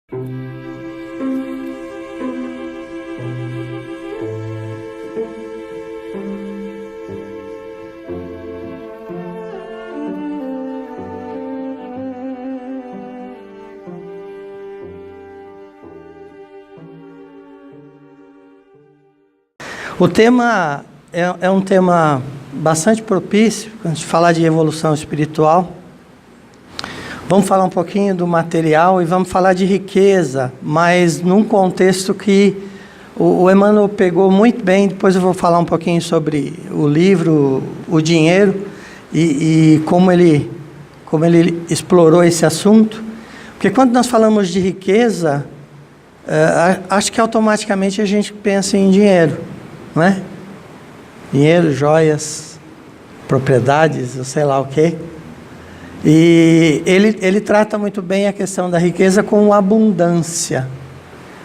O tema é um tema bastante propício, quando a gente falar de evolução espiritual. Vamos falar um pouquinho do material e vamos falar de riqueza, mas num contexto que o Emmanuel pegou muito bem. Depois eu vou falar um pouquinho sobre o livro, o dinheiro, e como ele explorou esse assunto. Porque quando nós falamos de riqueza, acho que automaticamente a gente pensa em dinheiro, não é? Dinheiro, joias, propriedades, ou sei lá o quê. E ele trata muito bem a questão da riqueza com abundância.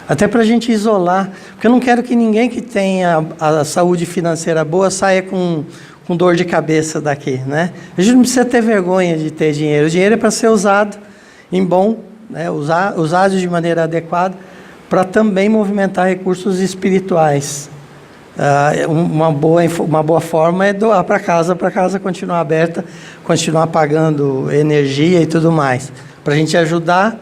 Até para a gente isolar, porque eu não quero que ninguém que tenha a saúde financeira boa saia com dor de cabeça daqui, né? A gente não precisa ter vergonha de ter dinheiro. O dinheiro é para ser usado em bom, né? Usado de maneira adequada, para também movimentar recursos espirituais. Uma boa forma é doar para casa continuar aberta, continuar pagando energia e tudo mais, para a gente ajudar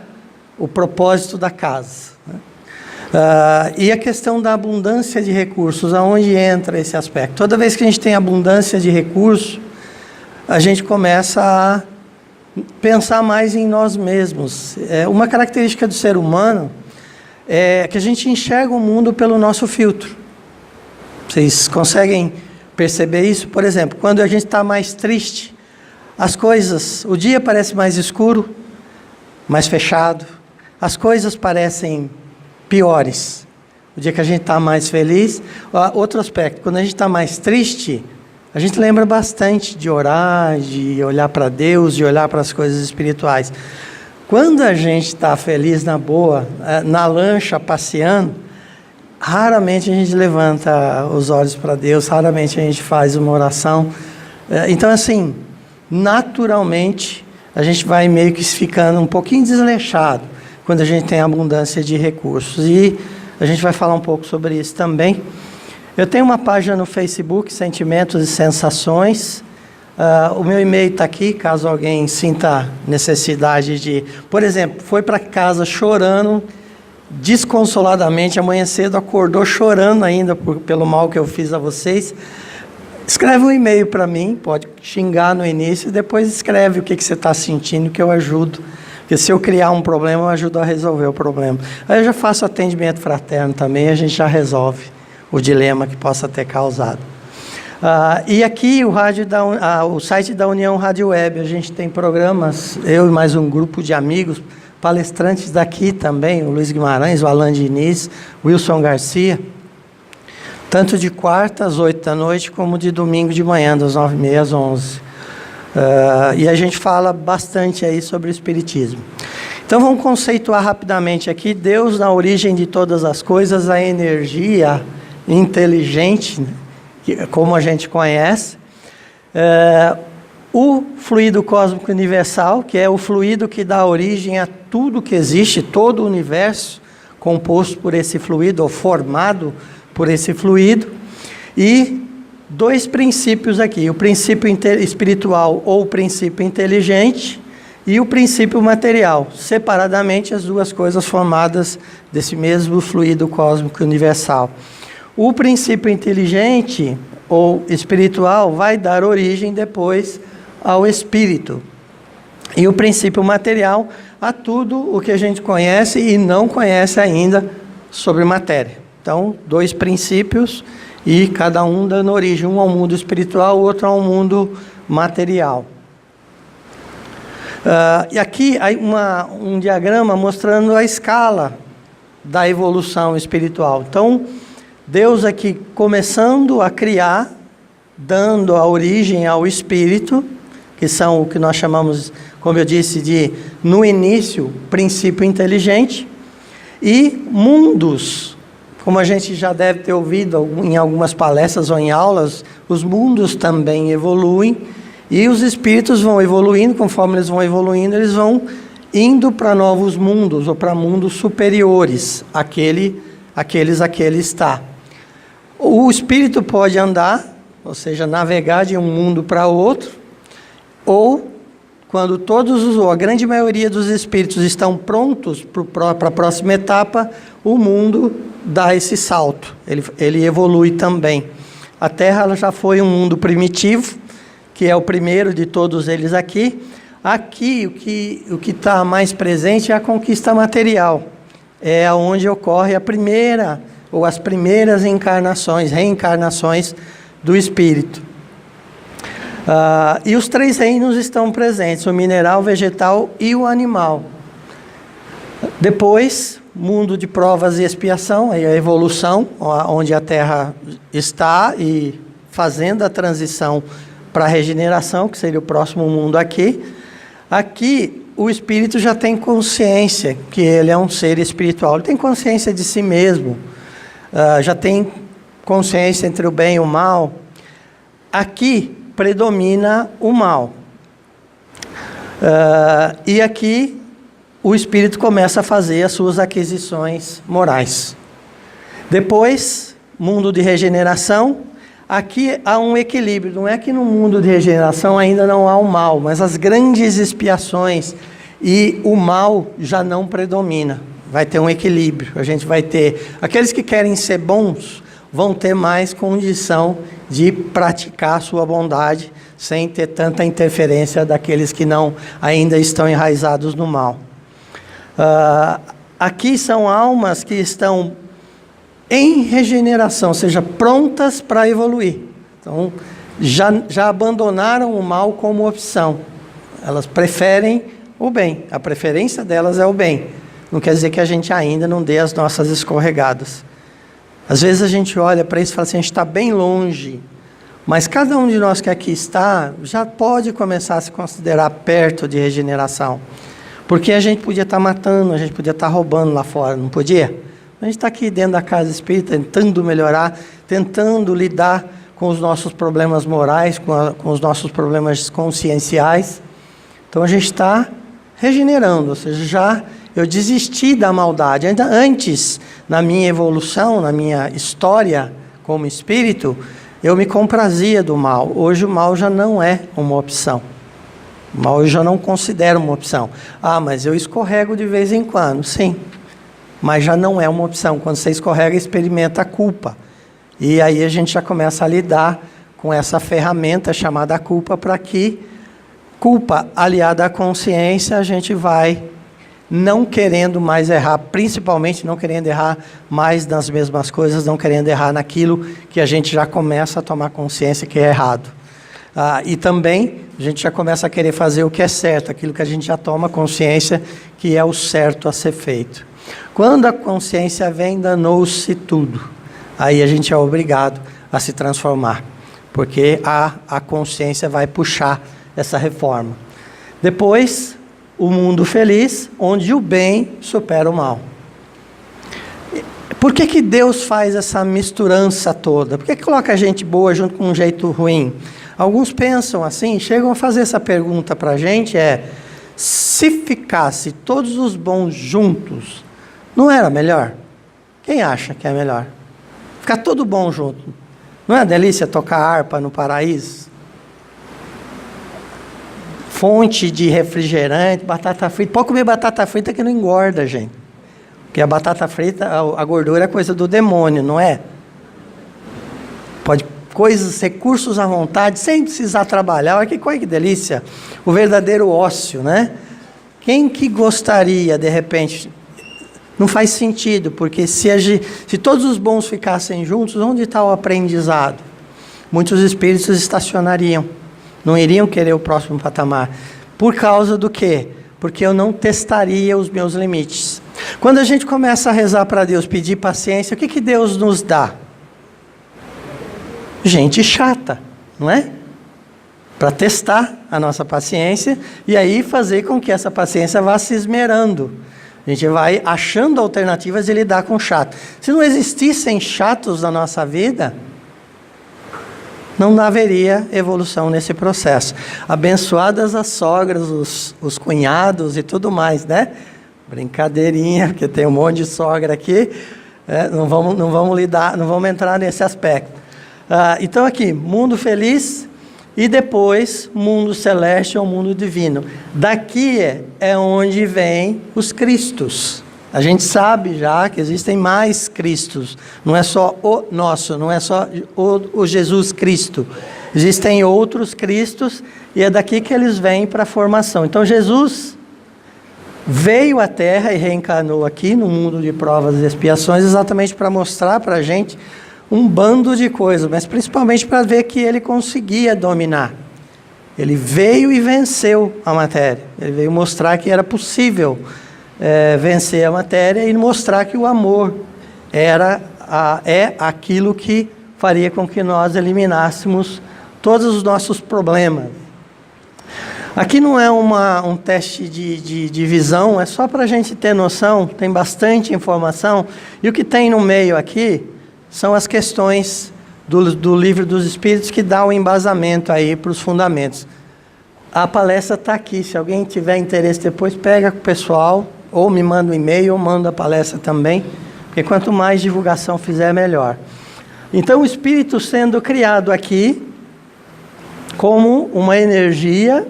o propósito da casa, né? E a questão da abundância de recursos, aonde entra esse aspecto? Toda vez que a gente tem abundância de recursos, a gente começa a pensar mais em nós mesmos. Uma característica do ser humano é que a gente enxerga o mundo pelo nosso filtro. Vocês conseguem perceber isso? Por exemplo, quando a gente está mais triste, o dia parece mais escuro, mais fechado, as coisas parecem piores. O dia que a gente está mais feliz, outro aspecto, quando a gente está mais triste, a gente lembra bastante de orar, de olhar para Deus, de olhar para as coisas espirituais. Quando a gente está feliz, na boa, na lancha, passeando, raramente a gente levanta os olhos para Deus, raramente a gente faz uma oração. Então, assim, naturalmente, a gente vai meio que ficando um pouquinho desleixado quando a gente tem abundância de recursos. E a gente vai falar um pouco sobre isso também. Eu tenho uma página no Facebook, Sentimentos e Sensações. O meu e-mail está aqui, caso alguém sinta necessidade de... Por exemplo, foi para casa chorando, desconsoladamente, amanhã cedo acordou chorando ainda pelo mal que eu fiz a vocês. Escreve um e-mail para mim, pode xingar no início, e depois escreve o que você está sentindo, que eu ajudo. Porque se eu criar um problema, eu ajudo a resolver o problema. Aí eu já faço atendimento fraterno também, a gente já resolve o dilema que possa ter causado. E aqui o site da União Rádio Web, a gente tem programas, eu e mais um grupo de amigos, palestrantes daqui também, o Luiz Guimarães, o Alan Diniz, o Wilson Garcia, tanto de quarta às 8 da noite, como de domingo de manhã, das 9h30 às 11h. E a gente fala bastante aí sobre o Espiritismo. Então vamos conceituar rapidamente aqui: Deus na origem de todas as coisas, a energia inteligente, como a gente conhece, o fluido cósmico universal, que é o fluido que dá origem a tudo que existe, todo o universo composto por esse fluido, ou formado por esse fluido, e dois princípios aqui: o princípio espiritual ou o princípio inteligente e o princípio material, separadamente as duas coisas formadas desse mesmo fluido cósmico universal. O princípio inteligente ou espiritual vai dar origem depois ao espírito, e o princípio material a tudo o que a gente conhece e não conhece ainda sobre matéria. Então, dois princípios, e cada um dando origem, um ao mundo espiritual, o outro ao mundo material. E aqui há um diagrama mostrando a escala da evolução espiritual. Então, Deus aqui começando a criar, dando a origem ao espírito, que são o que nós chamamos, como eu disse, de, no início, princípio inteligente, e mundos, como a gente já deve ter ouvido em algumas palestras ou em aulas, os mundos também evoluem, e os espíritos vão evoluindo, conforme eles vão evoluindo, eles vão indo para novos mundos ou para mundos superiores, aqueles a que ele está. O espírito pode andar, ou seja, navegar de um mundo para outro, ou quando a grande maioria dos espíritos estão prontos para a próxima etapa, o mundo dá esse salto, ele evolui também. A Terra ela já foi um mundo primitivo, que é o primeiro de todos eles aqui. Aqui, o que está mais presente é a conquista material. É onde ocorre a primeira, ou as primeiras reencarnações do espírito. E os 3 reinos estão presentes, o mineral, o vegetal e o animal. Depois, mundo de provas e expiação, aí a evolução, onde a Terra está e fazendo a transição para a regeneração, que seria o próximo mundo aqui. Aqui, o espírito já tem consciência que ele é um ser espiritual, ele tem consciência de si mesmo, já tem consciência entre o bem e o mal. Aqui predomina o mal. E aqui o espírito começa a fazer as suas aquisições morais. Depois, mundo de regeneração. Aqui há um equilíbrio, não é que no mundo de regeneração ainda não há o mal, mas as grandes expiações e o mal já não predomina. Vai ter um equilíbrio, a gente vai ter... Aqueles que querem ser bons vão ter mais condição de praticar a sua bondade sem ter tanta interferência daqueles que não ainda estão enraizados no mal. Aqui são almas que estão em regeneração, ou seja, prontas para evoluir. Então, já abandonaram o mal como opção. Elas preferem o bem. A preferência delas é o bem. Não quer dizer que a gente ainda não dê as nossas escorregadas. Às vezes a gente olha para isso e fala assim, a gente está bem longe. Mas cada um de nós que aqui está, já pode começar a se considerar perto de regeneração. Porque a gente podia estar matando, a gente podia estar roubando lá fora, não podia? A gente está aqui dentro da casa espírita, tentando melhorar, tentando lidar com os nossos problemas morais, com os nossos problemas conscienciais. Então a gente está regenerando, ou seja, eu desisti da maldade. Ainda antes, na minha evolução, na minha história como espírito, eu me comprazia do mal. Hoje o mal já não é uma opção. O mal eu já não considero uma opção. Mas eu escorrego de vez em quando, sim. Mas já não é uma opção. Quando você escorrega, experimenta a culpa. E aí a gente já começa a lidar com essa ferramenta chamada culpa, para que culpa aliada à consciência, a gente vai não querendo mais errar, principalmente não querendo errar mais nas mesmas coisas, não querendo errar naquilo que a gente já começa a tomar consciência que é errado. E também a gente já começa a querer fazer o que é certo, aquilo que a gente já toma consciência que é o certo a ser feito. Quando a consciência vem, danou-se tudo. Aí a gente é obrigado a se transformar, porque a consciência vai puxar essa reforma. Depois, o mundo feliz, onde o bem supera o mal. Por que Deus faz essa misturança toda? Por que coloca a gente boa junto com um jeito ruim? Alguns pensam assim, chegam a fazer essa pergunta para a gente, se ficasse todos os bons juntos, não era melhor? Quem acha que é melhor? Ficar todo bom junto. Não é uma delícia tocar harpa no paraíso? Fonte de refrigerante, batata frita. Pode comer batata frita que não engorda, gente. Porque a batata frita, a gordura é coisa do demônio, não é? Pode recursos à vontade, sem precisar trabalhar. Olha que delícia. O verdadeiro ócio, né? Quem que gostaria, de repente... Não faz sentido, porque se todos os bons ficassem juntos, onde está o aprendizado? Muitos espíritos estacionariam, não iriam querer o próximo patamar. Por causa do quê? Porque eu não testaria os meus limites. Quando a gente começa a rezar para Deus, pedir paciência, o que Deus nos dá? Gente chata, não é? Para testar a nossa paciência e aí fazer com que essa paciência vá se esmerando. A gente vai achando alternativas de lidar com o chato. Se não existissem chatos na nossa vida, não haveria evolução nesse processo. Abençoadas as sogras, os cunhados e tudo mais, né? Brincadeirinha, porque tem um monte de sogra aqui, não vamos entrar nesse aspecto. Então aqui, mundo feliz e depois mundo celeste ou mundo divino. Daqui é onde vem os Cristos. A gente sabe já que existem mais Cristos, não é só o nosso, não é só o Jesus Cristo. Existem outros Cristos e é daqui que eles vêm para a formação. Então Jesus veio à Terra e reencarnou aqui no mundo de provas e expiações exatamente para mostrar para a gente um bando de coisas, mas principalmente para ver que ele conseguia dominar. Ele veio e venceu a matéria. Ele veio mostrar que era possível vencer a matéria e mostrar que o amor é aquilo que faria com que nós eliminássemos todos os nossos problemas. Aqui não é um teste de visão, é só para a gente ter noção, tem bastante informação, e o que tem no meio aqui são as questões do Livro dos Espíritos que dá o embasamento aí para os fundamentos. A palestra está aqui, se alguém tiver interesse depois, pega com o pessoal, ou me manda um e-mail, ou manda a palestra também, porque quanto mais divulgação fizer, melhor. Então, o Espírito sendo criado aqui, como uma energia,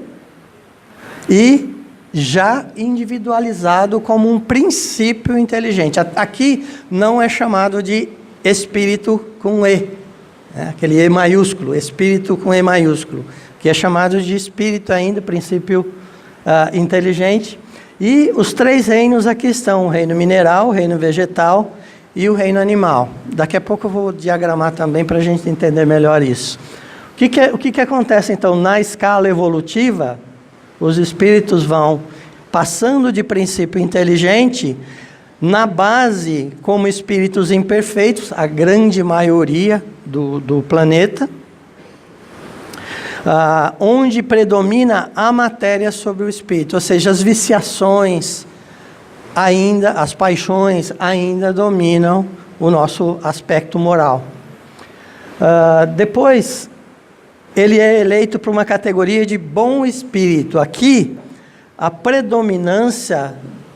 e já individualizado como um princípio inteligente. Aqui não é chamado de Espírito com E, aquele E maiúsculo, Espírito com E maiúsculo, que é chamado de Espírito ainda, princípio inteligente. E os 3 reinos aqui estão, o reino mineral, o reino vegetal e o reino animal. Daqui a pouco eu vou diagramar também para a gente entender melhor isso. O que acontece então na escala evolutiva? Os espíritos vão passando de princípio inteligente, na base como espíritos imperfeitos, a grande maioria do planeta, onde predomina a matéria sobre o espírito, ou seja, as viciações, as paixões ainda dominam o nosso aspecto moral. Depois, ele é eleito para uma categoria de bom espírito. Aqui, a predominância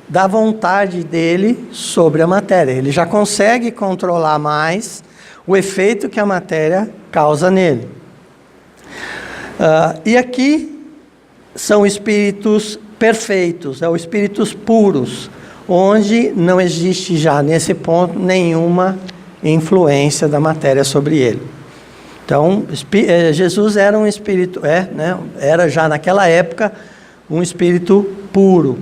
da vontade dele sobre a matéria. Ele já consegue controlar mais o efeito que a matéria causa nele. E aqui são espíritos perfeitos, os espíritos puros, onde não existe já nesse ponto nenhuma influência da matéria sobre ele. Então, Jesus era um espírito, era já naquela época um espírito puro.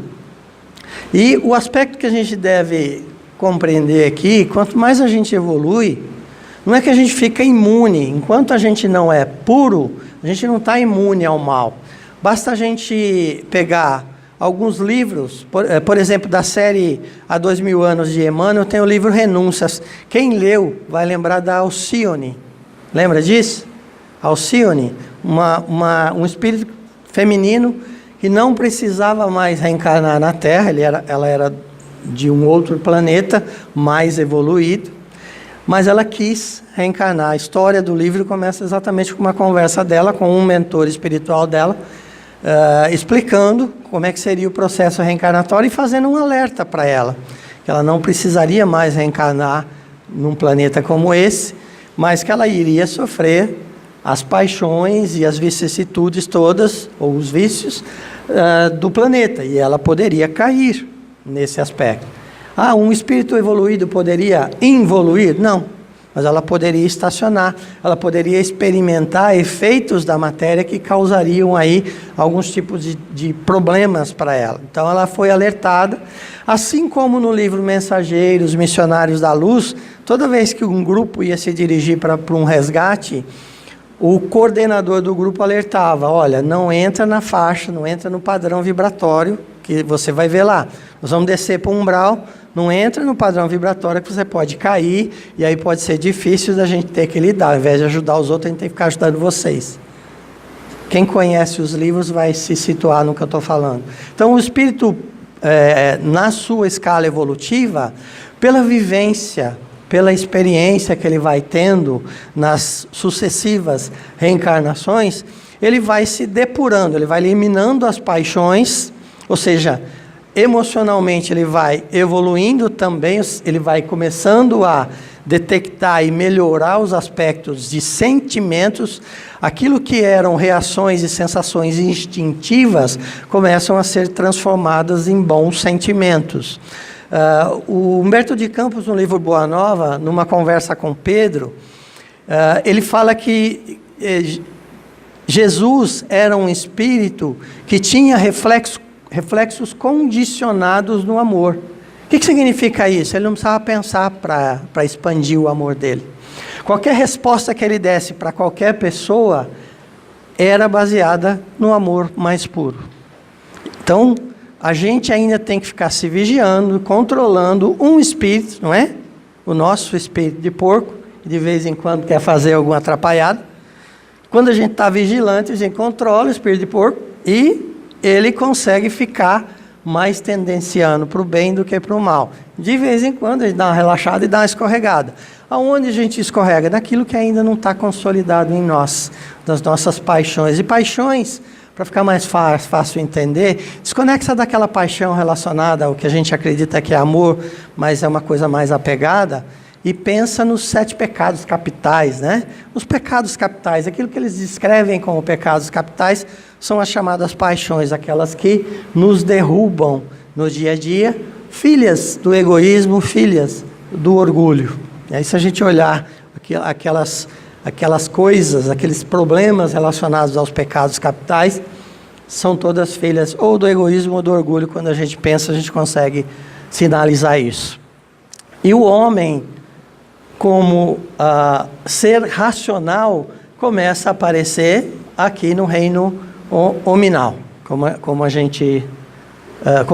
E o aspecto que a gente deve compreender aqui, quanto mais a gente evolui, não é que a gente fica imune. Enquanto a gente não é puro, a gente não está imune ao mal. Basta a gente pegar alguns livros, por exemplo, da série Há 2000 Anos de Emmanuel, tem o livro Renúncias. Quem leu vai lembrar da Alcione. Lembra disso? Alcione, um espírito feminino que não precisava mais reencarnar na Terra, ela era de um outro planeta mais evoluído, mas ela quis reencarnar. A história do livro começa exatamente com uma conversa dela com um mentor espiritual dela, explicando como é que seria o processo reencarnatório e fazendo um alerta para ela, que ela não precisaria mais reencarnar num planeta como esse, mas que ela iria sofrer as paixões e as vicissitudes todas, ou os vícios, do planeta, e ela poderia cair nesse aspecto. Um espírito evoluído poderia involuir? Não, mas ela poderia estacionar, ela poderia experimentar efeitos da matéria que causariam aí alguns tipos de problemas para ela. Então ela foi alertada, assim como no livro Mensageiros, Missionários da Luz, toda vez que um grupo ia se dirigir para um resgate, o coordenador do grupo alertava: olha, não entra na faixa, não entra no padrão vibratório, que você vai ver lá. Nós vamos descer para o umbral, não entra no padrão vibratório que você pode cair, e aí pode ser difícil da gente ter que lidar. Ao invés de ajudar os outros, a gente tem que ficar ajudando vocês. Quem conhece os livros vai se situar no que eu estou falando. Então, o espírito, na sua escala evolutiva, pela vivência pela experiência que ele vai tendo nas sucessivas reencarnações, ele vai se depurando, ele vai eliminando as paixões, ou seja, emocionalmente ele vai evoluindo também, ele vai começando a detectar e melhorar os aspectos de sentimentos, aquilo que eram reações e sensações instintivas começam a ser transformadas em bons sentimentos. O Humberto de Campos, no livro Boa Nova, numa conversa com Pedro, ele fala que Jesus era um espírito que tinha reflexos condicionados no amor. O que significa isso? Ele não precisava pensar para expandir o amor dele. Qualquer resposta que ele desse para qualquer pessoa era baseada no amor mais puro. Então, a gente ainda tem que ficar se vigiando, controlando um espírito, não é? O nosso espírito de porco, de vez em quando quer fazer alguma atrapalhada. Quando a gente está vigilante, a gente controla o espírito de porco e ele consegue ficar mais tendenciando para o bem do que para o mal. De vez em quando a gente dá uma relaxada e dá uma escorregada. Aonde a gente escorrega? Naquilo que ainda não está consolidado em nós, das nossas paixões. E paixões, para ficar mais fácil entender, desconexa daquela paixão relacionada ao que a gente acredita que é amor, mas é uma coisa mais apegada, e pensa nos 7 pecados capitais, né? Os pecados capitais, aquilo que eles descrevem como pecados capitais, são as chamadas paixões, aquelas que nos derrubam no dia a dia, filhas do egoísmo, filhas do orgulho. E aí, se a gente olhar aquelas coisas, aqueles problemas relacionados aos pecados capitais, são todas filhas ou do egoísmo ou do orgulho. Quando a gente pensa, a gente consegue sinalizar isso. E o homem, como ser racional, começa a aparecer aqui no reino hominal, como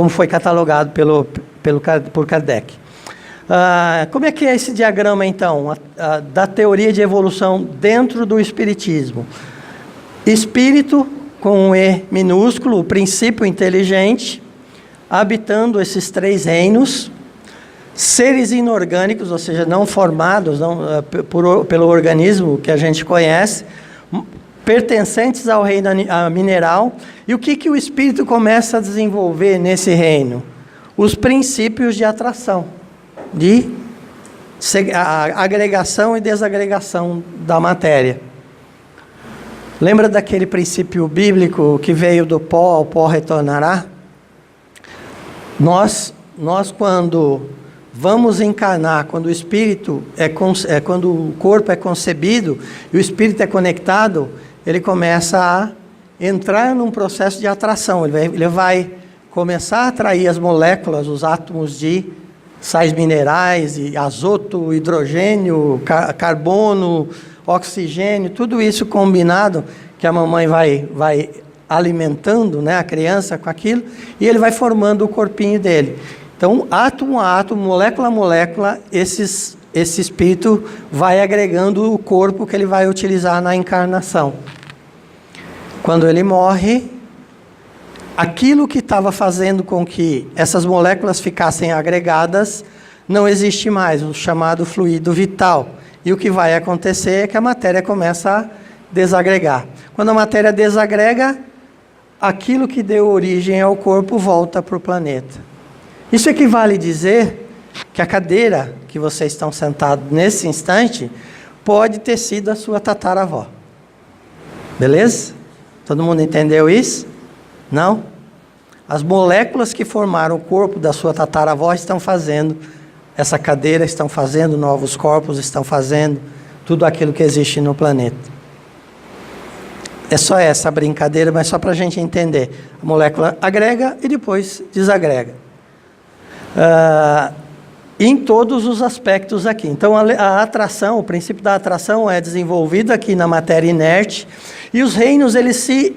foi catalogado por Kardec. Como é que é esse diagrama, então, da teoria de evolução dentro do Espiritismo? Espírito, com um E minúsculo, o princípio inteligente, habitando esses 3 reinos, seres inorgânicos, ou seja, não formados pelo organismo que a gente conhece, pertencentes ao reino mineral. E o que o espírito começa a desenvolver nesse reino? Os princípios de atração, de agregação e desagregação da matéria. Lembra daquele princípio bíblico que veio do pó, ao pó retornará? Nós quando vamos encarnar, quando o espírito quando o corpo é concebido e o espírito é conectado, ele começa a entrar num processo de atração. Ele vai começar a atrair as moléculas, os átomos de sais minerais, e azoto, hidrogênio, carbono, oxigênio, tudo isso combinado, que a mamãe vai alimentando, né, a criança com aquilo, e ele vai formando o corpinho dele. Então, átomo a átomo, molécula a molécula, esse espírito vai agregando o corpo que ele vai utilizar na encarnação. Quando ele morre, aquilo que estava fazendo com que essas moléculas ficassem agregadas não existe mais, o chamado fluido vital. E o que vai acontecer é que a matéria começa a desagregar. Quando a matéria desagrega, aquilo que deu origem ao corpo volta para o planeta. Isso equivale a dizer que a cadeira que vocês estão sentados nesse instante pode ter sido a sua tataravó. Beleza? Todo mundo entendeu isso? Não? As moléculas que formaram o corpo da sua tataravó estão fazendo essa cadeira, estão fazendo novos corpos, estão fazendo tudo aquilo que existe no planeta. É só essa brincadeira, mas só para a gente entender. A molécula agrega e depois desagrega. Em todos os aspectos aqui. Então, a atração, o princípio da atração é desenvolvido aqui na matéria inerte, e os reinos, eles se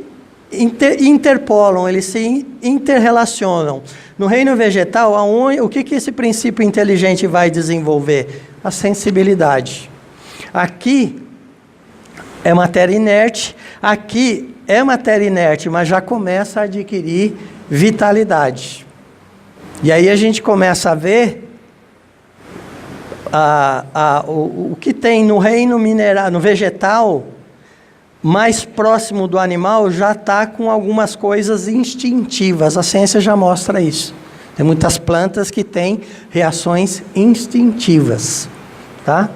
interpolam, eles se interrelacionam. No reino vegetal, o que esse princípio inteligente vai desenvolver? A sensibilidade. Aqui é matéria inerte, aqui é matéria inerte, mas já começa a adquirir vitalidade. E aí a gente começa a ver O que tem no reino mineral, no vegetal, mais próximo do animal, já está com algumas coisas instintivas. A ciência já mostra isso. Tem muitas plantas que têm reações instintivas. Tá?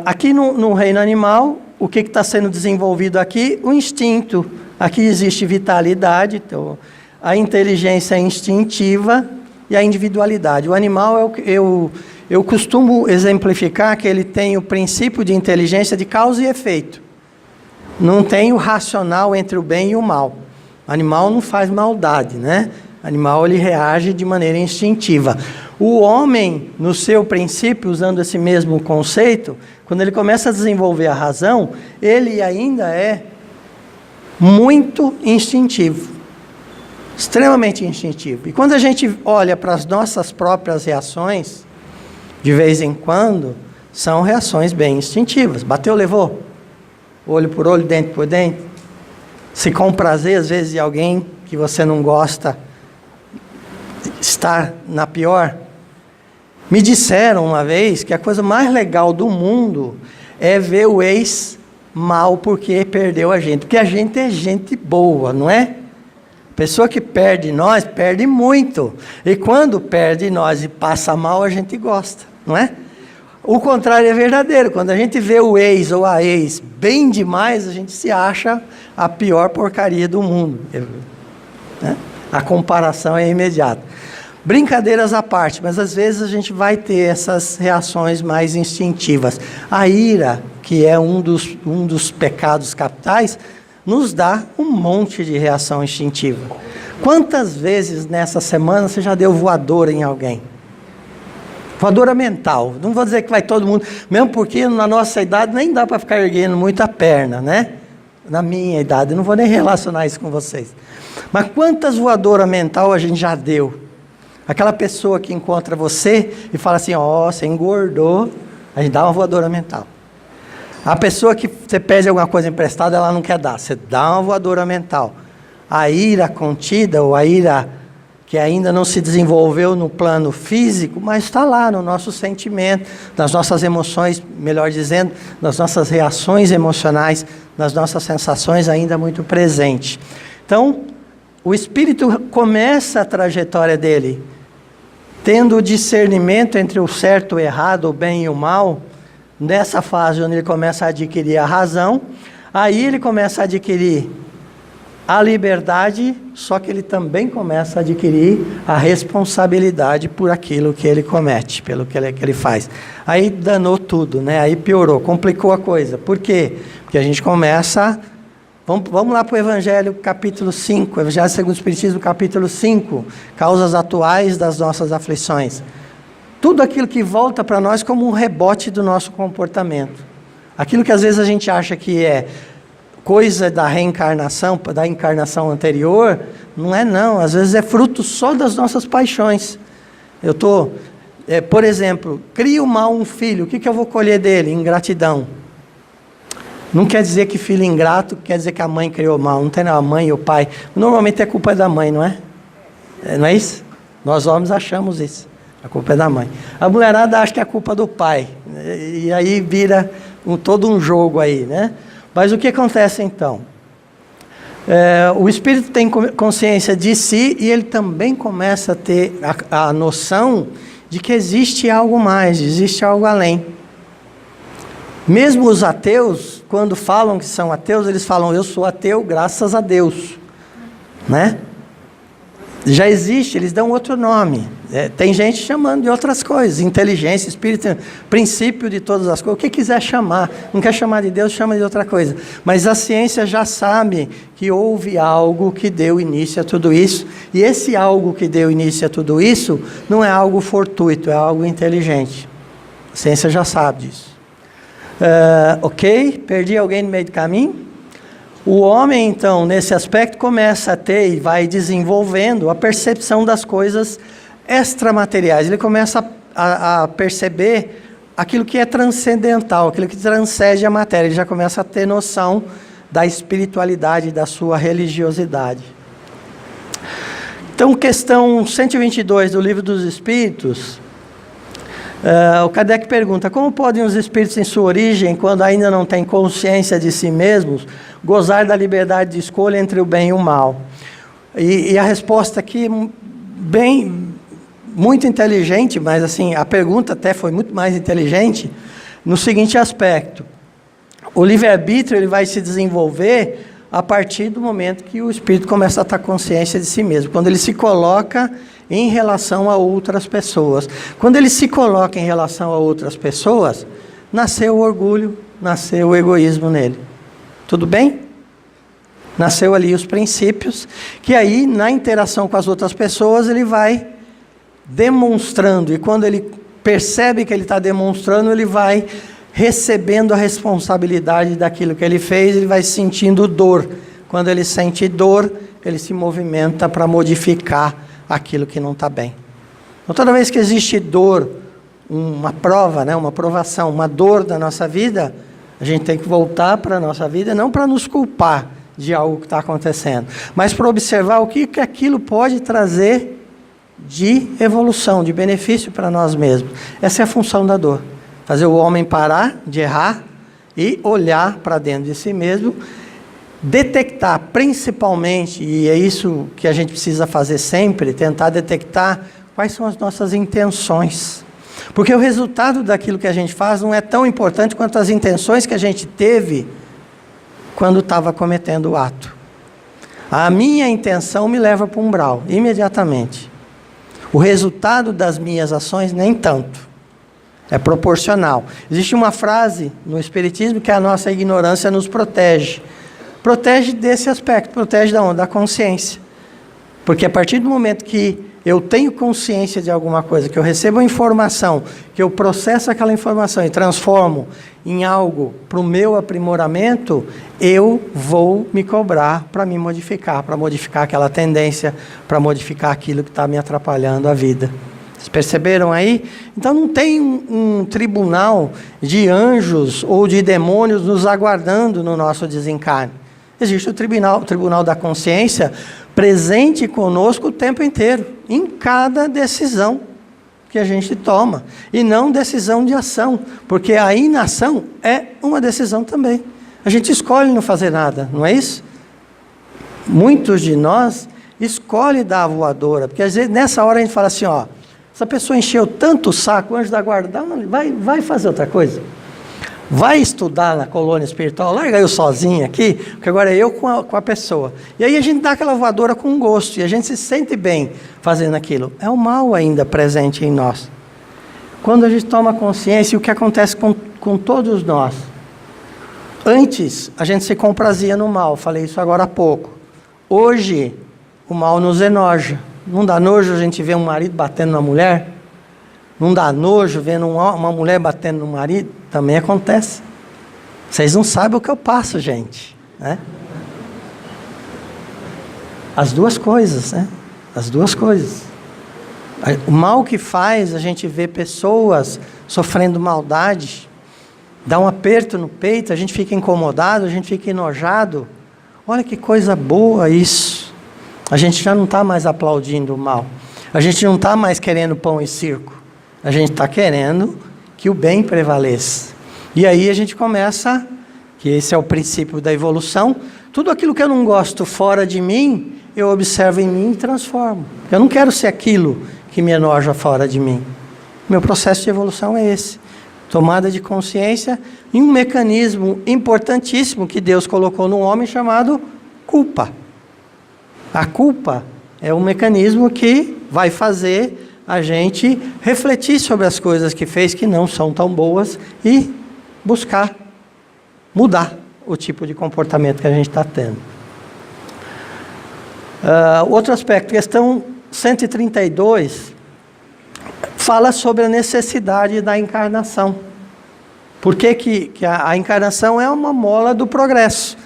Aqui no reino animal, o que está sendo desenvolvido aqui? O instinto. Aqui existe vitalidade, então, a inteligência instintiva e a individualidade. O animal, eu costumo exemplificar que ele tem o princípio de inteligência de causa e efeito. Não tem o racional entre o bem e o mal. O animal não faz maldade, né? O animal, ele reage de maneira instintiva. O homem, no seu princípio, usando esse mesmo conceito, quando ele começa a desenvolver a razão, ele ainda é muito instintivo. Extremamente instintivo. E quando a gente olha para as nossas próprias reações, de vez em quando, são reações bem instintivas. Bateu, levou. Olho por olho, dente por dente. Se com prazer, às vezes, de alguém que você não gosta estar na pior. Me disseram uma vez que a coisa mais legal do mundo é ver o ex mal porque perdeu a gente. Porque a gente é gente boa, não é? Pessoa que perde nós, perde muito. E quando perde nós e passa mal, a gente gosta, não é? O contrário é verdadeiro. Quando a gente vê o ex ou a ex bem demais, a gente se acha a pior porcaria do mundo. Né? A comparação é imediata. Brincadeiras à parte, mas às vezes a gente vai ter essas reações mais instintivas. A ira, que é um dos pecados capitais, nos dá um monte de reação instintiva. Quantas vezes nessa semana você já deu voadora em alguém? Voadora mental. Não vou dizer que vai todo mundo, mesmo porque na nossa idade nem dá para ficar erguendo muito a perna, né? Na minha idade, não vou nem relacionar isso com vocês. Mas quantas voadoras mental a gente já deu? Aquela pessoa que encontra você e fala assim, ó, você engordou, a gente dá uma voadora mental. A pessoa que você pede alguma coisa emprestada, ela não quer dar, você dá uma voadora mental. A ira contida, ou a ira que ainda não se desenvolveu no plano físico, mas está lá no nosso sentimento, nas nossas emoções, melhor dizendo, nas nossas reações emocionais, nas nossas sensações ainda muito presente. Então, o espírito começa a trajetória dele, tendo o discernimento entre o certo e o errado, o bem e o mal, nessa fase onde ele começa a adquirir a razão, aí ele começa a adquirir a liberdade, só que ele também começa a adquirir a responsabilidade por aquilo que ele comete, pelo que ele faz. Aí danou tudo, né? Aí piorou, complicou a coisa. Por quê? Porque a gente começa... Vamos lá para o Evangelho capítulo 5, Evangelho segundo o Espiritismo capítulo 5, causas atuais das nossas aflições. Tudo aquilo que volta para nós como um rebote do nosso comportamento. Aquilo que às vezes a gente acha que é coisa da reencarnação, da encarnação anterior, não é não, às vezes é fruto só das nossas paixões. Eu estou, por exemplo, crio mal um filho, o que eu vou colher dele? Ingratidão. Não quer dizer que filho ingrato, quer dizer que a mãe criou mal, não tem não, a mãe e o pai. Normalmente a culpa é da mãe, não é? Não é isso? Nós homens achamos isso, a culpa é da mãe. A mulherada acha que é a culpa do pai, e aí vira todo um jogo aí, né? Mas o que acontece então? O espírito tem consciência de si e ele também começa a ter a noção de que existe algo mais, existe algo além. Mesmo os ateus, quando falam que são ateus, eles falam, eu sou ateu graças a Deus, né? Já existe, eles dão outro nome. Tem gente chamando de outras coisas, inteligência, espírito, princípio de todas as coisas, o que quiser chamar. Não quer chamar de Deus, chama de outra coisa. Mas a ciência já sabe que houve algo que deu início a tudo isso, e esse algo que deu início a tudo isso, não é algo fortuito, é algo inteligente. A ciência já sabe disso. Ok, perdi alguém no meio do caminho? O homem, então, nesse aspecto, começa a ter e vai desenvolvendo a percepção das coisas extramateriais. Ele começa a perceber aquilo que é transcendental, aquilo que transcende a matéria. Ele já começa a ter noção da espiritualidade, da sua religiosidade. Então, questão 122 do Livro dos Espíritos, O Kardec pergunta: como podem os espíritos em sua origem, quando ainda não têm consciência de si mesmos, gozar da liberdade de escolha entre o bem e o mal? E a resposta aqui, muito inteligente, mas assim, a pergunta até foi muito mais inteligente, no seguinte aspecto: o livre-arbítrio ele vai se desenvolver a partir do momento que o espírito começa a ter consciência de si mesmo, quando ele se coloca em relação a outras pessoas. Quando ele se coloca em relação a outras pessoas, nasceu o orgulho, nasceu o egoísmo nele. Tudo bem? Nasceu ali os princípios, que aí, na interação com as outras pessoas, ele vai demonstrando, e quando ele percebe que ele está demonstrando, ele vai recebendo a responsabilidade daquilo que ele fez, ele vai sentindo dor. Quando ele sente dor, ele se movimenta para modificar aquilo que não está bem. Então, toda vez que existe dor, uma prova, uma provação, uma dor da nossa vida, a gente tem que voltar para a nossa vida, não para nos culpar de algo que está acontecendo, mas para observar o que aquilo pode trazer de evolução, de benefício para nós mesmos. Essa é a função da dor. Fazer o homem parar de errar e olhar para dentro de si mesmo, detectar principalmente, e é isso que a gente precisa fazer sempre, tentar detectar quais são as nossas intenções. Porque o resultado daquilo que a gente faz não é tão importante quanto as intenções que a gente teve quando estava cometendo o ato. A minha intenção me leva para o umbral, imediatamente. O resultado das minhas ações, nem tanto. É proporcional. Existe uma frase no Espiritismo que a nossa ignorância nos protege. Protege desse aspecto, protege da onde? Da consciência. Porque a partir do momento que eu tenho consciência de alguma coisa, que eu recebo a informação, que eu processo aquela informação e transformo em algo para o meu aprimoramento, eu vou me cobrar para me modificar, para modificar aquela tendência, para modificar aquilo que está me atrapalhando a vida. Vocês perceberam aí? Então não tem um tribunal de anjos ou de demônios nos aguardando no nosso desencarne. Existe o tribunal da consciência presente conosco o tempo inteiro, em cada decisão que a gente toma, e não decisão de ação, porque a inação é uma decisão também. A gente escolhe não fazer nada, não é isso? Muitos de nós escolhem dar a voadora, porque às vezes nessa hora a gente fala assim, essa pessoa encheu tanto o saco, o anjo da guarda, vai fazer outra coisa. Vai estudar na colônia espiritual, larga eu sozinho aqui, porque agora é eu com a pessoa. E aí a gente dá aquela voadora com gosto, e a gente se sente bem fazendo aquilo. É o mal ainda presente em nós. Quando a gente toma consciência, o que acontece com todos nós? Antes, a gente se comprazia no mal, falei isso agora há pouco. Hoje, o mal nos enoja. Não dá nojo a gente ver um marido batendo na mulher? Não dá nojo vendo uma mulher batendo no marido? Também acontece. Vocês não sabem o que eu passo, gente. Né? As duas coisas, né? As duas coisas. O mal que faz a gente ver pessoas sofrendo maldade, dá um aperto no peito, a gente fica incomodado, a gente fica enojado. Olha que coisa boa isso. A gente já não está mais aplaudindo o mal. A gente não está mais querendo pão e circo. A gente está querendo que o bem prevaleça. E aí a gente começa, que esse é o princípio da evolução, tudo aquilo que eu não gosto fora de mim, eu observo em mim e transformo. Eu não quero ser aquilo que me enoja fora de mim. Meu processo de evolução é esse. Tomada de consciência em um mecanismo importantíssimo que Deus colocou no homem chamado culpa. A culpa é um mecanismo que vai fazer a gente refletir sobre as coisas que fez que não são tão boas e buscar mudar o tipo de comportamento que a gente está tendo. Outro aspecto, questão 132, fala sobre a necessidade da encarnação. Por que a encarnação é uma mola do progresso?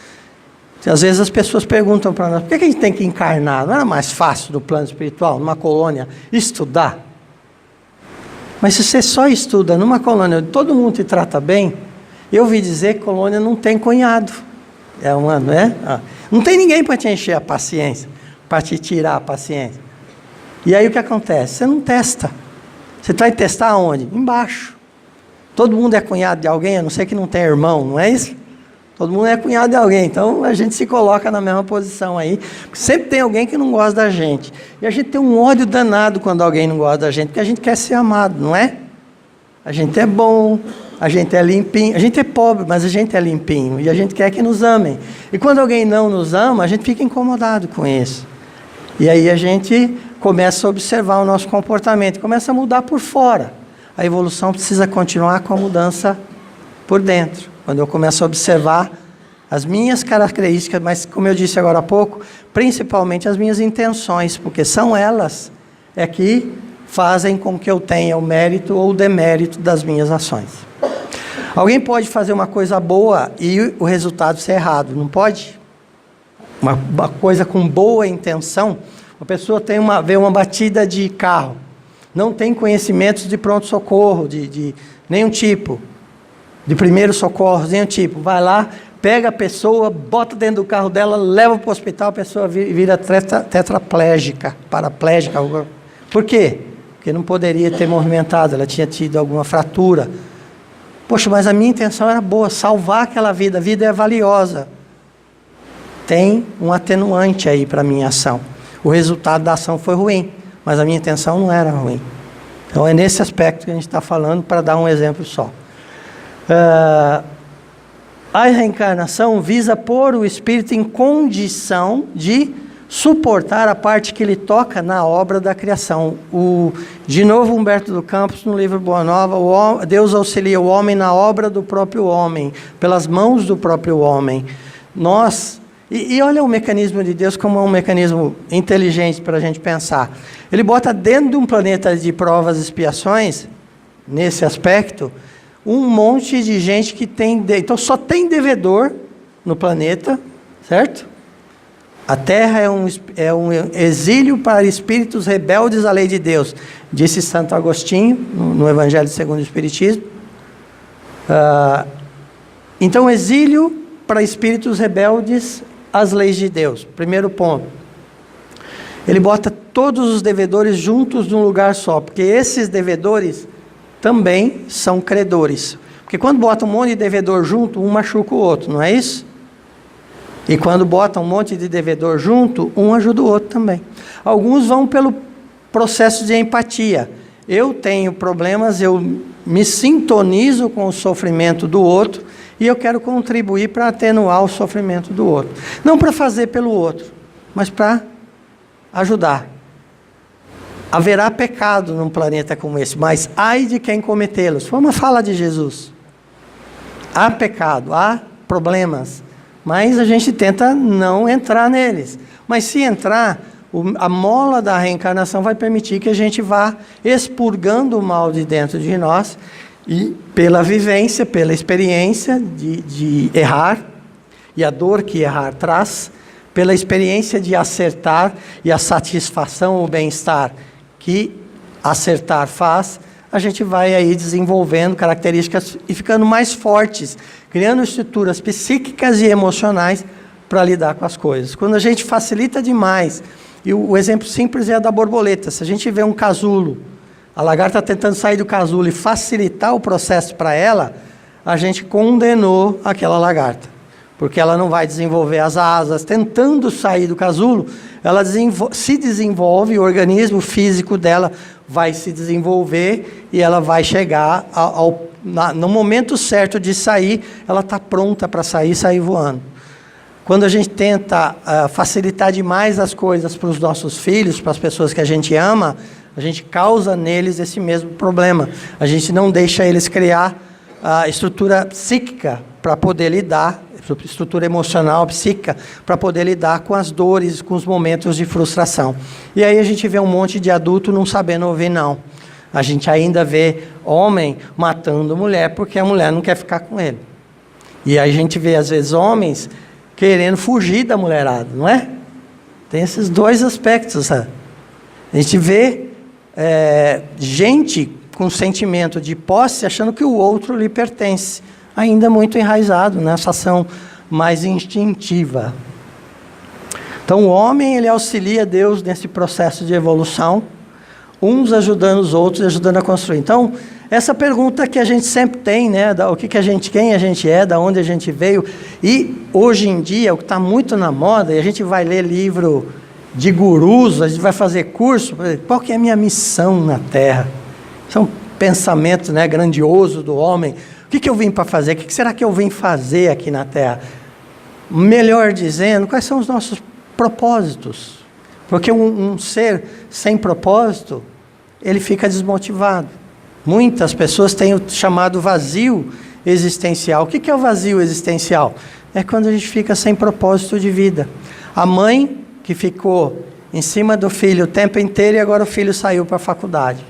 Às vezes as pessoas perguntam para nós, por que a gente tem que encarnar? Não era mais fácil no plano espiritual, numa colônia, estudar? Mas se você só estuda numa colônia onde todo mundo te trata bem, eu ouvi dizer que colônia não tem cunhado. Não é? Não tem ninguém para te encher a paciência, para te tirar a paciência. E aí o que acontece? Você não testa. Você vai testar onde? Embaixo. Todo mundo é cunhado de alguém, a não ser que não tenha irmão, não é isso? Todo mundo é cunhado de alguém, então a gente se coloca na mesma posição aí. Sempre tem alguém que não gosta da gente. E a gente tem um ódio danado quando alguém não gosta da gente, porque a gente quer ser amado, não é? A gente é bom, a gente é limpinho, a gente é pobre, mas a gente é limpinho, e a gente quer que nos amem. E quando alguém não nos ama, a gente fica incomodado com isso. E aí a gente começa a observar o nosso comportamento, começa a mudar por fora. A evolução precisa continuar com a mudança por dentro. Quando eu começo a observar as minhas características, mas como eu disse agora há pouco, principalmente as minhas intenções, porque são elas que fazem com que eu tenha o mérito ou o demérito das minhas ações. Alguém pode fazer uma coisa boa e o resultado ser errado, não pode? Uma coisa com boa intenção, uma pessoa vê uma batida de carro, não tem conhecimentos de pronto-socorro, de nenhum tipo, de primeiro socorro, nenhum tipo, vai lá, pega a pessoa, bota dentro do carro dela, leva para o hospital, a pessoa vira tetraplégica, paraplégica. Por quê? Porque não poderia ter movimentado, ela tinha tido alguma fratura. Poxa, mas a minha intenção era boa, salvar aquela vida, a vida é valiosa. Tem um atenuante aí para a minha ação. O resultado da ação foi ruim, mas a minha intenção não era ruim. Então é nesse aspecto que a gente está falando, para dar um exemplo só. A reencarnação visa pôr o espírito em condição de suportar a parte que lhe toca na obra da criação. De novo, Humberto do Campos, no livro Boa Nova, Deus auxilia o homem na obra do próprio homem, pelas mãos do próprio homem. E olha o mecanismo de Deus como um mecanismo inteligente para a gente pensar. Ele bota dentro de um planeta de provas e expiações, nesse aspecto, um monte de gente que tem... Então só tem devedor no planeta, certo? A Terra é um exílio para espíritos rebeldes à lei de Deus, disse Santo Agostinho, no Evangelho segundo o Espiritismo. Então, exílio para espíritos rebeldes às leis de Deus. Primeiro ponto. Ele bota todos os devedores juntos num lugar só, porque esses devedores também são credores. Porque quando bota um monte de devedor junto, um machuca o outro, não é isso? E quando bota um monte de devedor junto, um ajuda o outro também. Alguns vão pelo processo de empatia. Eu tenho problemas, eu me sintonizo com o sofrimento do outro e eu quero contribuir para atenuar o sofrimento do outro. Não para fazer pelo outro, mas para ajudar. Haverá pecado num planeta como esse, mas ai de quem cometê-los. Foi uma fala de Jesus. Há pecado, há problemas, mas a gente tenta não entrar neles. Mas se entrar, a mola da reencarnação vai permitir que a gente vá expurgando o mal de dentro de nós, e pela vivência, pela experiência de errar, e a dor que errar traz, pela experiência de acertar e a satisfação, o bem-estar que acertar faz, a gente vai aí desenvolvendo características e ficando mais fortes, criando estruturas psíquicas e emocionais para lidar com as coisas. Quando a gente facilita demais, e o exemplo simples é a da borboleta. Se a gente vê um casulo, a lagarta tentando sair do casulo e facilitar o processo para ela, a gente condenou aquela lagarta, porque ela não vai desenvolver as asas. Tentando sair do casulo, ela se desenvolve, o organismo físico dela vai se desenvolver e ela vai chegar no momento certo de sair, ela está pronta para sair voando. Quando a gente tenta facilitar demais as coisas para os nossos filhos, para as pessoas que a gente ama, a gente causa neles esse mesmo problema. A gente não deixa eles criar a estrutura psíquica para poder lidar, estrutura emocional, psíquica, para poder lidar com as dores, com os momentos de frustração. E aí a gente vê um monte de adulto não sabendo ouvir não. A gente ainda vê homem matando mulher porque a mulher não quer ficar com ele. E aí a gente vê às vezes homens querendo fugir da mulherada, não é? Tem esses dois aspectos, sabe? A gente vê gente com sentimento de posse achando que o outro lhe pertence, ainda muito enraizado nessa ação mais instintiva. Então o homem, ele auxilia Deus nesse processo de evolução. uns ajudando os outros e ajudando a construir. Então, essa pergunta que a gente sempre tem, né, quem a gente é, da onde a gente veio, e hoje em dia, o que está muito na moda, e a gente vai ler livro de gurus, a gente vai fazer curso, qual que é a minha missão na Terra? Isso é um pensamento, né, grandioso do homem. O que eu vim para fazer? O que será que eu vim fazer aqui na Terra? Melhor dizendo, quais são os nossos propósitos? Porque um ser sem propósito, ele fica desmotivado. Muitas pessoas têm o chamado vazio existencial. O que é o vazio existencial? É quando a gente fica sem propósito de vida. A mãe que ficou em cima do filho o tempo inteiro e agora o filho saiu para a faculdade.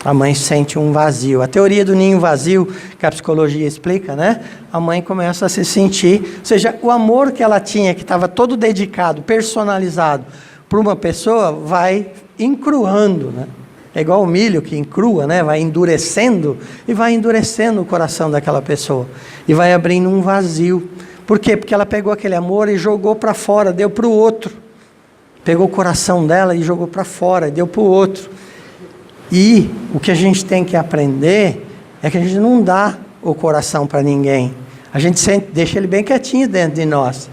A mãe sente um vazio. A teoria do ninho vazio, que a psicologia explica, né? A mãe começa a se sentir... Ou seja, o amor que ela tinha, que estava todo dedicado, personalizado para uma pessoa, vai encruando, né? É igual o milho que encrua, né? Vai endurecendo e vai endurecendo o coração daquela pessoa. E vai abrindo um vazio. Por quê? Porque ela pegou aquele amor e jogou para fora, deu para o outro. Pegou o coração dela e jogou para fora, deu para o outro. E o que a gente tem que aprender é que a gente não dá o coração para ninguém. A gente deixa ele bem quietinho dentro de nós.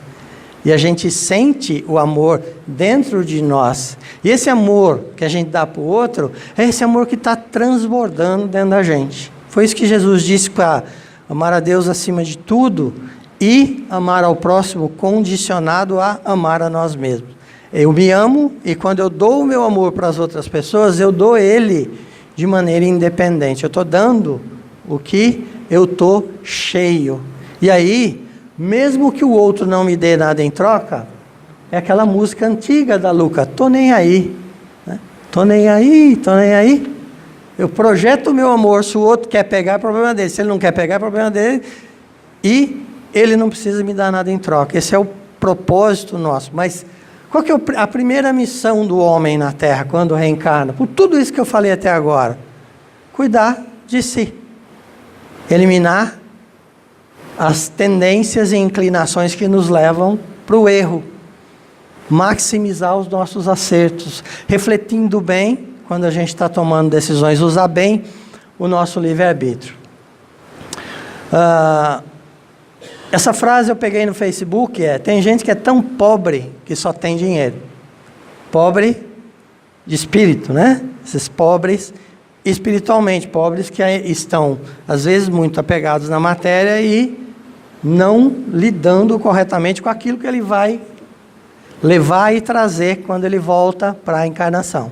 E a gente sente o amor dentro de nós. E esse amor que a gente dá para o outro, é esse amor que está transbordando dentro da gente. Foi isso que Jesus disse para amar a Deus acima de tudo e amar ao próximo condicionado a amar a nós mesmos. Eu me amo e quando eu dou o meu amor para as outras pessoas, eu dou ele de maneira independente. Eu estou dando o que eu estou cheio. E aí, mesmo que o outro não me dê nada em troca, é aquela música antiga da Luca, tô nem aí, né? Tô nem aí, tô nem aí. Eu projeto o meu amor, se o outro quer pegar, é problema dele. Se ele não quer pegar, é problema dele. E ele não precisa me dar nada em troca. Esse é o propósito nosso. Mas qual que é a primeira missão do homem na Terra, quando reencarna? Por tudo isso que eu falei até agora. Cuidar de si. Eliminar as tendências e inclinações que nos levam para o erro. Maximizar os nossos acertos. Refletindo bem, quando a gente está tomando decisões. Usar bem o nosso livre-arbítrio. Essa frase eu peguei no Facebook, tem gente que é tão pobre que só tem dinheiro. Pobre de espírito, né? Esses pobres espiritualmente, pobres que estão, às vezes, muito apegados na matéria e não lidando corretamente com aquilo que ele vai levar e trazer quando ele volta para a encarnação.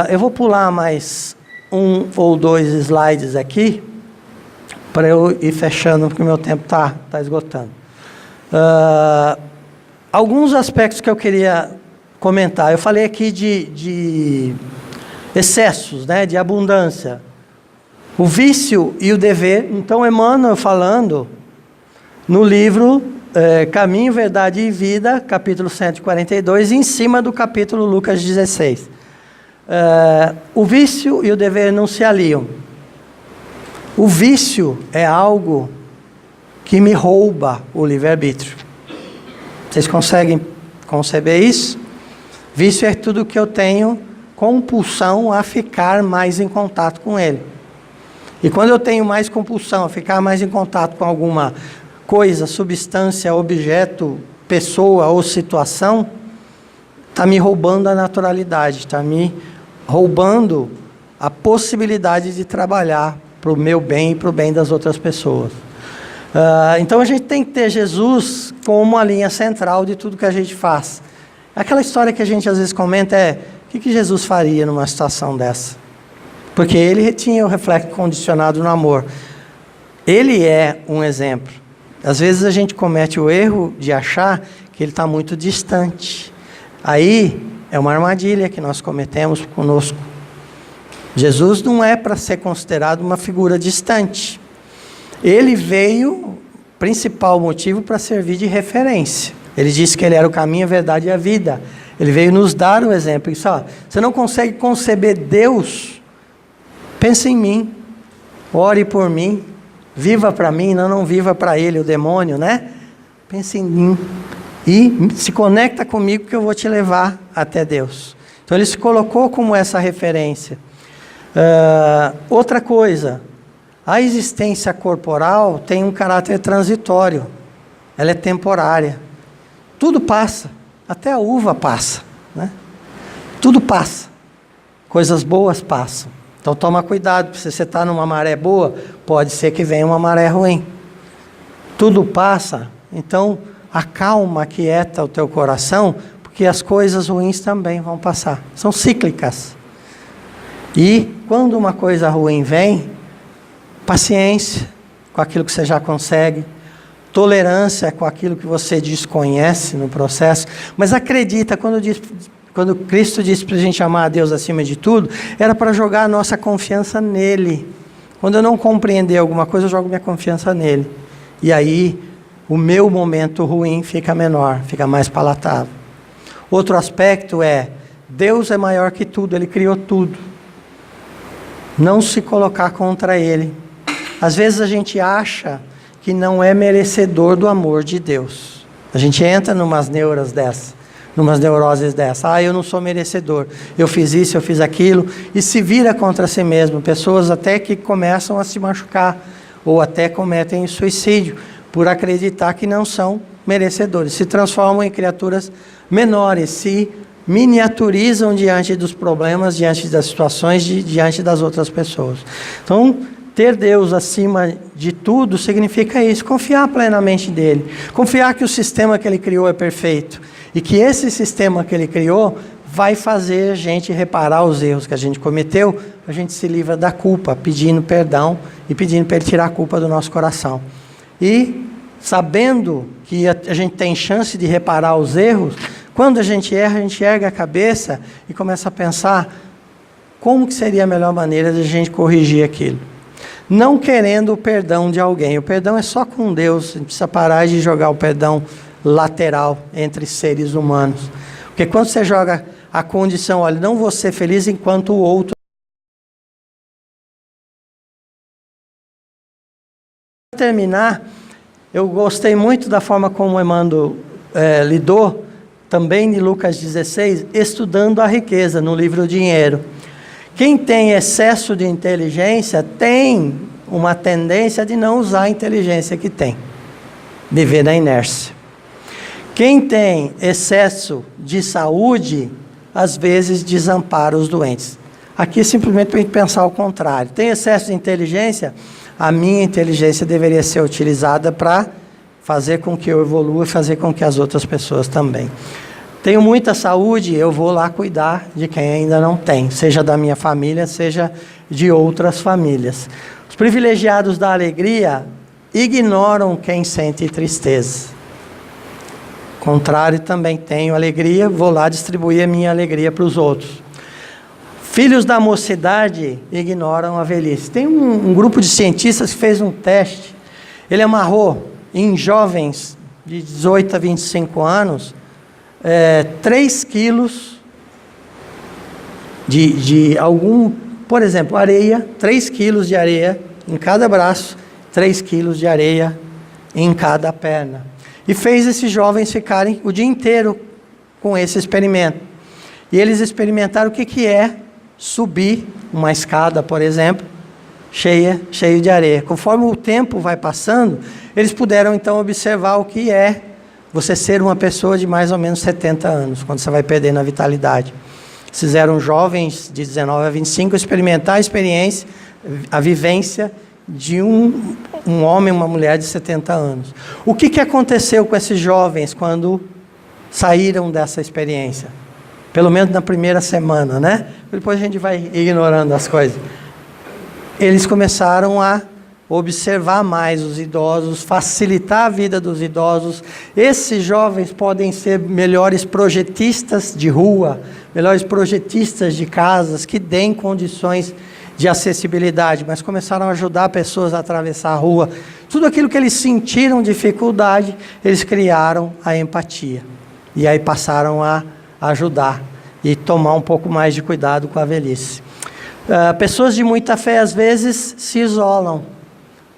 Eu vou pular mais um ou dois slides aqui, para eu ir fechando, porque o meu tempo está esgotando. Alguns aspectos que eu queria comentar. Eu falei aqui de excessos, né, de abundância. O vício e o dever. Então, Emmanuel falando no livro Caminho, Verdade e Vida, capítulo 142, em cima do capítulo Lucas 16. O vício e o dever não se aliam. O vício é algo que me rouba o livre-arbítrio. Vocês conseguem conceber isso? Vício é tudo que eu tenho compulsão a ficar mais em contato com ele. E quando eu tenho mais compulsão a ficar mais em contato com alguma coisa, substância, objeto, pessoa ou situação, está me roubando a naturalidade, está me roubando a possibilidade de trabalhar para o meu bem e para o bem das outras pessoas. Então a gente tem que ter Jesus como a linha central de tudo que a gente faz. Aquela história que a gente às vezes comenta o que Jesus faria numa situação dessa? Porque ele tinha o reflexo condicionado no amor. Ele é um exemplo. Às vezes a gente comete o erro de achar que ele está muito distante. Aí é uma armadilha que nós cometemos conosco. Jesus não é para ser considerado uma figura distante. Ele veio, principal motivo, para servir de referência. Ele disse que ele era o caminho, a verdade e a vida. Ele veio nos dar o exemplo. Isso, você não consegue conceber Deus? Pense em mim. Ore por mim. Viva para mim, não viva para ele, o demônio, né? Pense em mim. E se conecta comigo que eu vou te levar até Deus. Então ele se colocou como essa referência. Outra coisa, a existência corporal tem um caráter transitório, ela é temporária. Tudo passa, até a uva passa, né? Tudo passa, coisas boas passam. Então toma cuidado, se você está numa maré boa, pode ser que venha uma maré ruim. Tudo passa, então acalma, aquieta o teu coração, porque as coisas ruins também vão passar, são cíclicas. E quando uma coisa ruim vem, paciência com aquilo que você já consegue, tolerância com aquilo que você desconhece no processo, mas acredita, quando Cristo disse para a gente amar a Deus acima de tudo, era para jogar a nossa confiança nele. Quando eu não compreender alguma coisa, eu jogo minha confiança nele. E aí, o meu momento ruim fica menor, fica mais palatável. Outro aspecto é, Deus é maior que tudo, Ele criou tudo. Não se colocar contra Ele. Às vezes a gente acha que não é merecedor do amor de Deus. A gente entra numas neuroses dessas. Eu não sou merecedor. Eu fiz isso, eu fiz aquilo. E se vira contra si mesmo. Pessoas até que começam a se machucar. Ou até cometem suicídio. Por acreditar que não são merecedores. Se transformam em criaturas menores. Se miniaturizam diante dos problemas, diante das situações, diante das outras pessoas. Então, ter Deus acima de tudo significa isso, confiar plenamente nele, confiar que o sistema que ele criou é perfeito, e que esse sistema que ele criou vai fazer a gente reparar os erros que a gente cometeu, a gente se livra da culpa, pedindo perdão e pedindo para ele tirar a culpa do nosso coração. E sabendo que a gente tem chance de reparar os erros, quando a gente erra, a gente ergue a cabeça e começa a pensar como que seria a melhor maneira de a gente corrigir aquilo. Não querendo o perdão de alguém. O perdão é só com Deus. A gente precisa parar de jogar o perdão lateral entre seres humanos. Porque quando você joga a condição, olha, não vou ser feliz enquanto o outro... Para terminar, eu gostei muito da forma como o Emmanuel lidou, também de Lucas 16, estudando a riqueza no livro Dinheiro. Quem tem excesso de inteligência tem uma tendência de não usar a inteligência que tem, viver na inércia. Quem tem excesso de saúde, às vezes desampara os doentes. Aqui simplesmente para a gente pensar o contrário. Tem excesso de inteligência, a minha inteligência deveria ser utilizada para fazer com que eu evolua e fazer com que as outras pessoas também. Tenho muita saúde, eu vou lá cuidar de quem ainda não tem, seja da minha família, seja de outras famílias. Os privilegiados da alegria ignoram quem sente tristeza. Contrário, também tenho alegria, vou lá distribuir a minha alegria para os outros. Filhos da mocidade ignoram a velhice. Tem um grupo de cientistas que fez um teste. Ele amarrou em jovens de 18 a 25 anos 3 quilos de algum, por exemplo, areia, 3 quilos de areia em cada braço, 3 quilos de areia em cada perna. E fez esses jovens ficarem o dia inteiro com esse experimento. E eles experimentaram o que é subir uma escada, por exemplo, cheio de areia. Conforme o tempo vai passando, eles puderam então observar o que é você ser uma pessoa de mais ou menos 70 anos, quando você vai perdendo a vitalidade. Fizeram jovens de 19 a 25 experimentar a experiência, a vivência de um homem e uma mulher de 70 anos. O que aconteceu com esses jovens quando saíram dessa experiência? Pelo menos na primeira semana, né? Depois a gente vai ignorando as coisas. Eles começaram a observar mais os idosos, facilitar a vida dos idosos. Esses jovens podem ser melhores projetistas de rua, melhores projetistas de casas, que deem condições de acessibilidade, mas começaram a ajudar pessoas a atravessar a rua. Tudo aquilo que eles sentiram dificuldade, eles criaram a empatia. E aí passaram a ajudar e tomar um pouco mais de cuidado com a velhice. Pessoas de muita fé, às vezes, se isolam,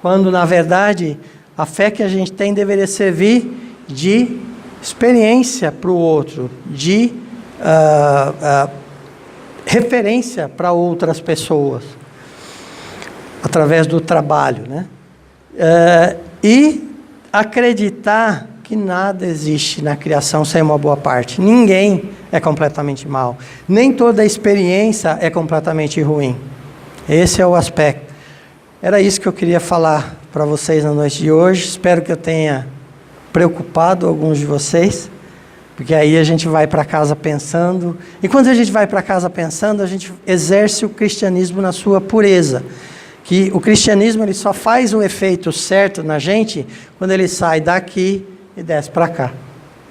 quando, na verdade, a fé que a gente tem deveria servir de experiência para o outro, de referência para outras pessoas, através do trabalho, né? E acreditar que nada existe na criação sem uma boa parte. Ninguém é completamente mal. Nem toda experiência é completamente ruim. Esse é o aspecto. Era isso que eu queria falar para vocês na noite de hoje. Espero que eu tenha preocupado alguns de vocês, porque aí a gente vai para casa pensando. E quando a gente vai para casa pensando, a gente exerce o cristianismo na sua pureza. Que o cristianismo ele só faz o efeito certo na gente quando ele sai daqui e desce para cá.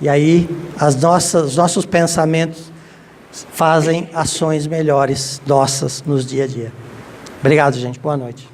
E aí os nossos pensamentos fazem ações melhores nossas nos dia a dia. Obrigado, gente. Boa noite.